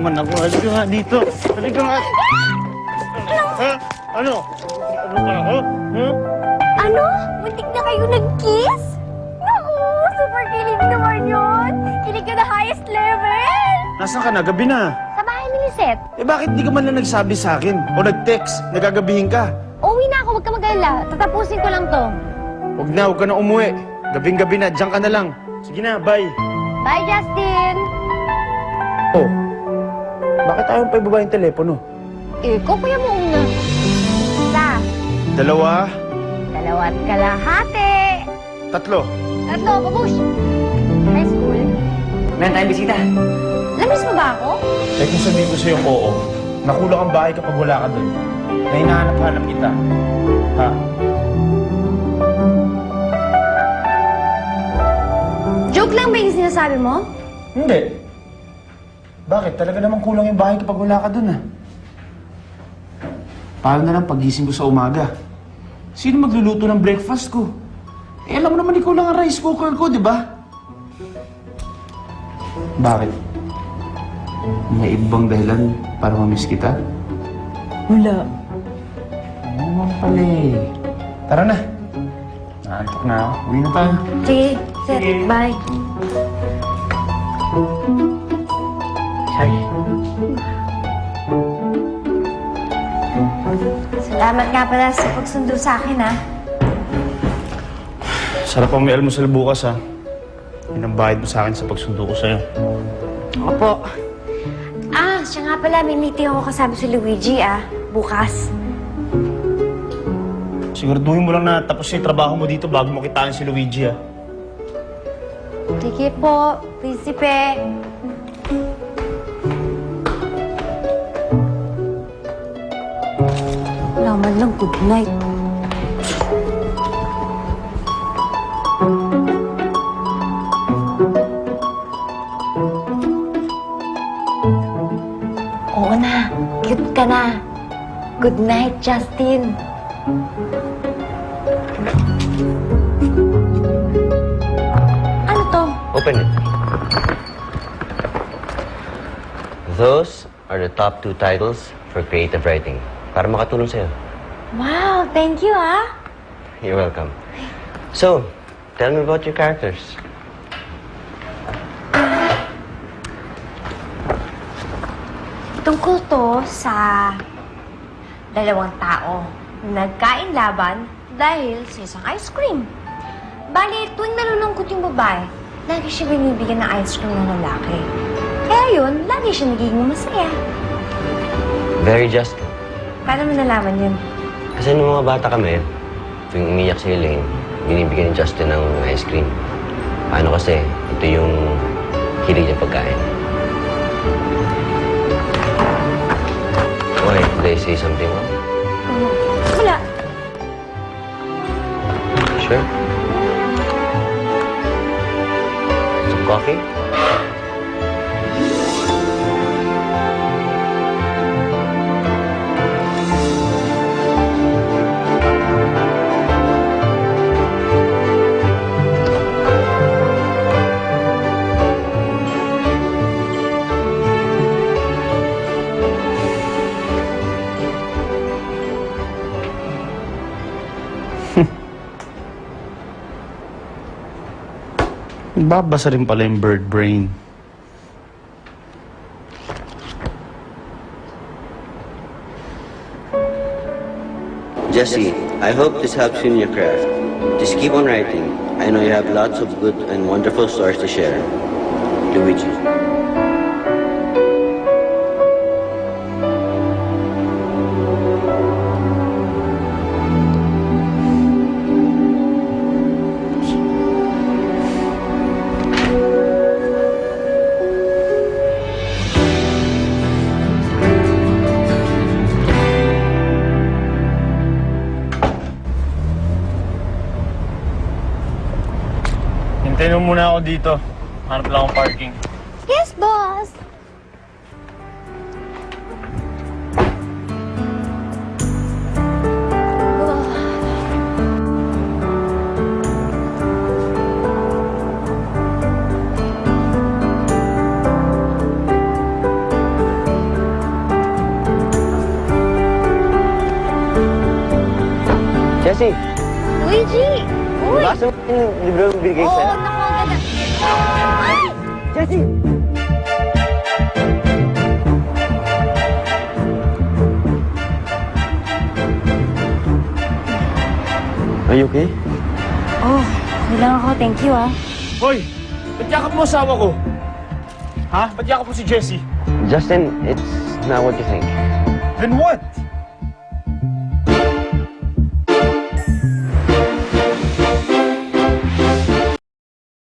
naman ako. Halika nga dito. Halika nga. Ha? Ano? Ano ka? Ha? Ha? Ano? Muntik na kayo nag-kiss? Naku, super kilig naman yun. Kilig ka na highest level. Nasaan ka na? Gabi na. Sa bahay ni Lisette. Eh bakit di ka man lang nagsabi sa akin? O nag-text? Nagagabihin ka? Uwi na ako, huwag ka mag-alala. Tatapusin ko lang to. Huwag ka na umuwi. Gabing-gabi na, diyan ka na lang. Sige na, bye. Bye, Justin. Oh, bakit ayaw pa ibaba yung telepono? Eh, kukuya mo una. Isa, Dalawa, dalawat kalahati. tatlo. Tatlo, babush. High school. Meron tayong bisita. Lamis mo ba ako? Eh kung sabihin ko sa'yo, oo. Nakulang ang bahay kapag wala ka doon. Na hinahanap-hanap kita. Ha? Joke lang ba yung sinasabi mo? Hindi. Bakit? Talaga namang kulang yung bahay kapag wala ka doon, ha? Paano na lang pagising ko sa umaga? Sino magluluto ng breakfast ko? Eh, alam mo naman ikaw lang ang rice cooker ko, di ba? Bakit? May ibang dahilan para mamiss kita? Wala. Ano naman pala eh. Tara na. Naantok na ako. Uwi na tayo. Sige, Seth, Sige. bye. Sorry. Salamat nga pala sa pagsundo sa akin, ha? Sarap ang may almusal bukas, ha? Yan ang bayad mo sa akin sa pagsundo ko sa'yo. Opo. Ah, siya nga pala, may meeting ako kasama si Luigi, bukas. Siguraduhin mo lang na tapos yung trabaho mo dito bago mo kitaan si Luigi, ha? Sige po, Prinsipe. Wala man lang good night. Oo na, cute ka na. Good night, Justin. Ano to? Open it. Those are the top 2 titles for creative writing. Para makatulong sa'yo. Wow, thank you, You're welcome. So, tell me about your characters. Tungkol to sa dalawang tao na nagkain laban dahil sa isang ice cream. Bali, tuwing nalulungkot yung babae, lagi siya binibigyan ng ice cream ng lalaki. Kaya yun, lagi siya nagiging masaya. Very just. Paano mo nalaman yun? Kasi nung mga bata kami, tuwing umiyak si Elaine, binibigyan ni Justin ng ice cream. Paano kasi? Ito yung hilig niya pagkain. Why? Did I say something wrong? Wala. Sure? Some coffee? Babasa rin pala yung bird brain. Jesse, I hope this helps you in your craft. Just keep on writing. I know you have lots of good and wonderful stories to share. Luigi. Hintayin mo muna ako dito. Hanap lang akong parking. Yes, boss. Jessie, Luigi! Uy! basta mo yung libro yung binigay Oo, sa'yo. naku, ang ganda. Ay! Jessie! Are you okay? Oh, kailangan ko. Thank you, ah. Hoy! Ba't yakap mo asawa ko? Ha? Ba't yakap mo si Jessie? Justin, it's not what you think. Then what?